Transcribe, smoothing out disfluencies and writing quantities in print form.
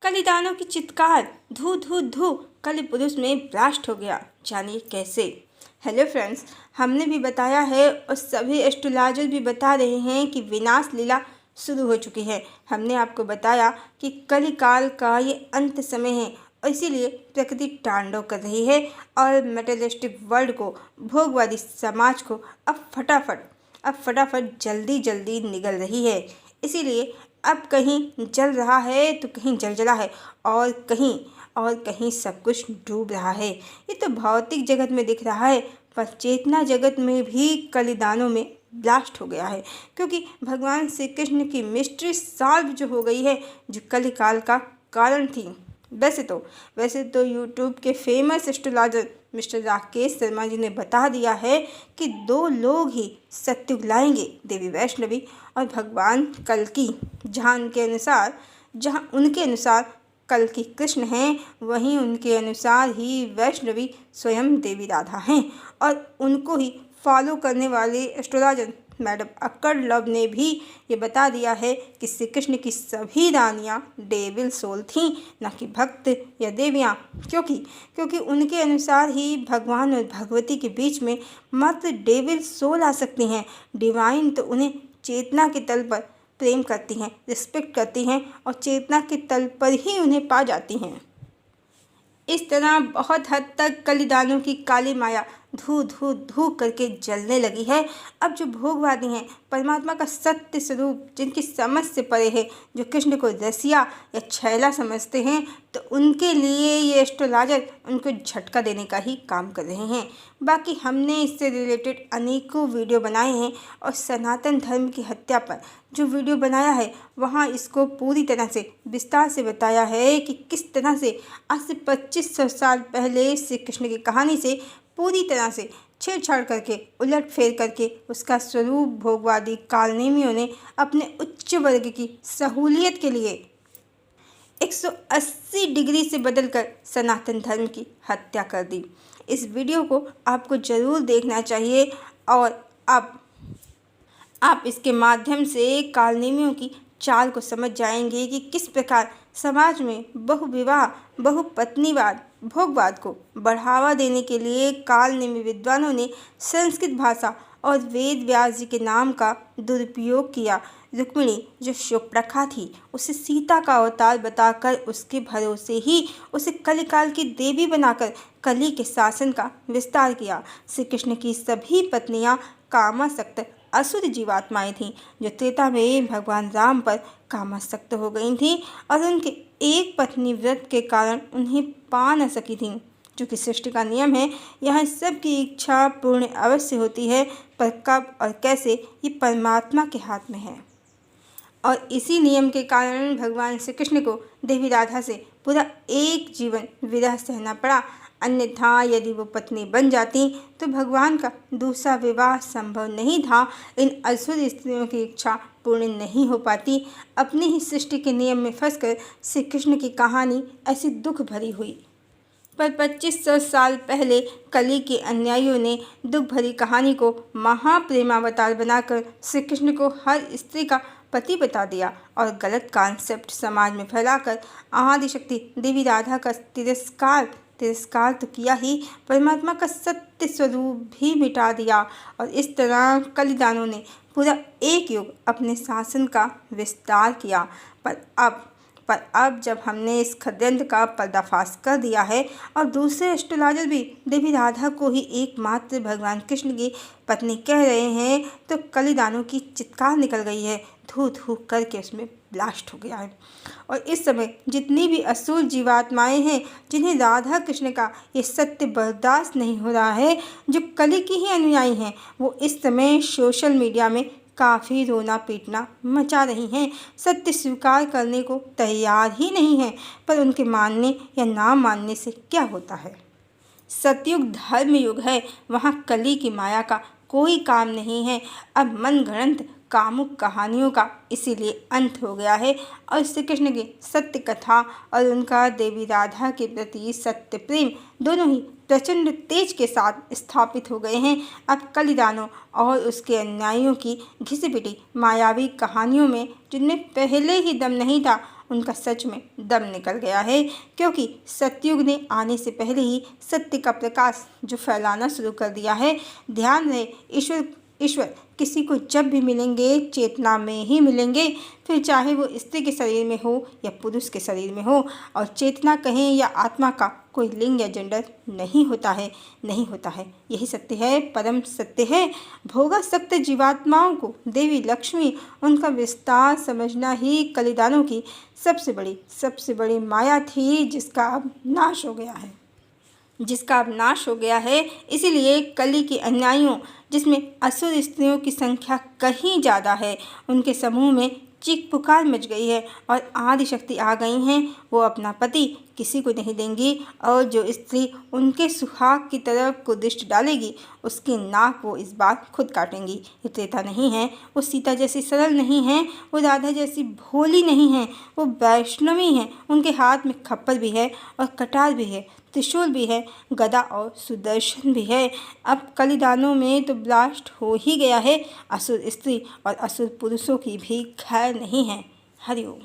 कलिदानों की चित्कार, धू धू धू, कलि पुरुष में ब्लास्ट हो गया। जानिए कैसे। हेलो फ्रेंड्स, हमने भी बताया है और सभी एस्ट्रोलॉजर भी बता रहे हैं कि विनाश लीला शुरू हो चुकी है। हमने आपको बताया कि कलिकाल का ये अंत समय है और इसीलिए प्रकृति तांडव कर रही है और मटेरियलिस्टिक वर्ल्ड को, भोगवादी समाज को अब फटाफट जल्दी जल्दी निगल रही है। इसीलिए अब कहीं जल रहा है तो कहीं जला है और कहीं सब कुछ डूब रहा है। ये तो भौतिक जगत में दिख रहा है, पर चेतना जगत में भी कलिदानों में ब्लास्ट हो गया है, क्योंकि भगवान श्री कृष्ण की मिस्ट्री सॉल्व जो हो गई है, जो कलिकाल का कारण थी। वैसे तो यूट्यूब के famous astrologer mister Rakesh Sharma ji ने बता दिया है कि 2 लोग ही सत्युग लाएंगे, देवी वैष्णवी और भगवान कल्कि। जहाँ उनके अनुसार कल्कि कृष्ण हैं, वहीं उनके अनुसार ही वैष्णवी स्वयं देवी राधा हैं। और उनको ही फॉलो करने वाले एस्ट्रोलॉजर मैडम अक्कड़ लव ने भी ये बता दिया है कि श्री कृष्ण की सभी रानियाँ डेविल सोल थीं, न कि भक्त या देवियाँ, क्योंकि उनके अनुसार ही भगवान और भगवती के बीच में मात्र डेविल सोल आ सकती हैं। डिवाइन तो उन्हें चेतना के तल पर प्रेम करती हैं, रिस्पेक्ट करती हैं और चेतना के तल पर ही उन्हें पा जाती हैं। इस तरह बहुत हद तक कलिदानों की काली माया धू धू धू करके जलने लगी है। अब जो भोगवादी हैं, परमात्मा का सत्य स्वरूप जिनकी समझ से परे है, जो कृष्ण को रसिया या छैला समझते हैं, तो उनके लिए ये एस्ट्रोलॉजर उनको झटका देने का ही काम कर रहे हैं। बाकी हमने इससे रिलेटेड अनेकों वीडियो बनाए हैं और सनातन धर्म की हत्या पर जो वीडियो बनाया है, वहाँ इसको पूरी तरह से विस्तार से बताया है कि किस तरह से आज से 2500 साल पहले श्री कृष्ण की कहानी से पूरी तरह से छेड़छाड़ करके, उलट फेर करके उसका स्वरूप भोगवादी कालनेमियों ने अपने उच्च वर्ग की सहूलियत के लिए 180 डिग्री से बदलकर सनातन धर्म की हत्या कर दी। इस वीडियो को आपको ज़रूर देखना चाहिए और आप इसके माध्यम से कालनेमियों की चाल को समझ जाएंगे कि किस प्रकार समाज में बहुविवाह, बहुपत्नीवाद, भोगवाद को बढ़ावा देने के लिए कालनेमी विद्वानों ने संस्कृत भाषा और वेद व्यास जी के नाम का दुरुपयोग किया। रुक्मिणी जो शूर्पणखा थी, उसे सीता का अवतार बताकर उसके भरोसे ही उसे कलिकाल की देवी बनाकर कली के शासन का विस्तार किया। श्री कृष्ण की सभी पत्नियां कामासक्त असुर जीवात्माएं थीं, जो त्रेता में भगवान राम पर कामासक्त हो गई थीं और उनके एक पत्नी व्रत के कारण उन्हें पा न सकी थीं। जो कि सृष्टि का नियम है, यहाँ सबकी इच्छा पूर्ण अवश्य होती है, पर कब और कैसे ये परमात्मा के हाथ में है। और इसी नियम के कारण भगवान श्री कृष्ण को देवी राधा से पूरा एक जीवन विरह सहना पड़ा। अन्यथा यदि वो पत्नी बन जाती तो भगवान का दूसरा विवाह संभव नहीं था। इन असुर स्त्रियों की इच्छा पूर्ण नहीं हो पाती। अपनी ही सृष्टि के नियम में फंसकर श्री कृष्ण की कहानी ऐसी दुख भरी हुई। पर 2500 साल पहले कली के अनुयायियों ने दुख भरी कहानी को महाप्रेमावतार बनाकर श्री कृष्ण को हर स्त्री का पति बता दिया और गलत कॉन्सेप्ट समाज में फैलाकर आदिशक्ति देवी राधा का तिरस्कार तो किया ही, परमात्मा का सत्य स्वरूप भी मिटा दिया। और इस तरह कलिदानों ने पूरा एक युग अपने शासन का विस्तार किया। पर अब जब हमने इस षड्यंत्र का पर्दाफाश कर दिया है और दूसरे एस्ट्रोलॉजर भी देवी राधा को ही एकमात्र भगवान कृष्ण की पत्नी कह रहे हैं, तो कलिदानों की चित्कार निकल गई है, धू धू करके उसमें ब्लास्ट हो गया है। और इस समय जितनी भी असुर जीवात्माएं हैं, जिन्हें राधा कृष्ण का ये सत्य बर्दाश्त नहीं हो रहा है, जो कली की ही अनुयायी हैं, वो इस समय सोशल मीडिया में काफ़ी रोना पीटना मचा रही हैं। सत्य स्वीकार करने को तैयार ही नहीं हैं, पर उनके मानने या ना मानने से क्या होता है। सतयुग धर्म युग है, वहाँ कली की माया का कोई काम नहीं है। अब मनगढ़ंत कामुक कहानियों का इसीलिए अंत हो गया है और श्री कृष्ण की सत्य कथा और उनका देवी राधा के प्रति सत्य प्रेम दोनों ही प्रचंड तेज के साथ स्थापित हो गए हैं। अब कलिदानों और उसके अनुयायियों की घिसी पिटी मायावी कहानियों में, जिनमें पहले ही दम नहीं था, उनका सच में दम निकल गया है, क्योंकि सतयुग ने आने से पहले ही सत्य का प्रकाश जो फैलाना शुरू कर दिया है। ध्यान रहे, ईश्वर किसी को जब भी मिलेंगे चेतना में ही मिलेंगे, फिर चाहे वो स्त्री के शरीर में हो या पुरुष के शरीर में हो। और चेतना कहें या आत्मा का कोई लिंग या जेंडर नहीं होता है, नहीं होता है। यही सत्य है, परम सत्य है। भोगासक्त जीवात्माओं को देवी लक्ष्मी उनका विस्तार समझना ही कलिदानों की सबसे बड़ी माया थी, जिसका अब नाश हो गया है। इसीलिए कली के अन्यायियों, जिसमें असुर स्त्रियों की संख्या कहीं ज़्यादा है, उनके समूह में चीख पुकार मच गई है और आदि शक्ति आ गई हैं। वो अपना पति किसी को नहीं देंगी, और जो स्त्री उनके सुहाग की तरफ को दृष्टि डालेगी उसकी नाक वो इस बार खुद काटेंगी। ये त्रेता नहीं है, वो सीता जैसी सरल नहीं है, वो राधा जैसी भोली नहीं है, वो वैष्णवी हैं। उनके हाथ में खप्पर भी है और कटार भी है, त्रिशूल भी है, गदा और सुदर्शन भी है। अब कलिदानों में तो ब्लास्ट हो ही गया है। असुर स्त्री और असुर पुरुषों की भी खैर नहीं है। हरिओम।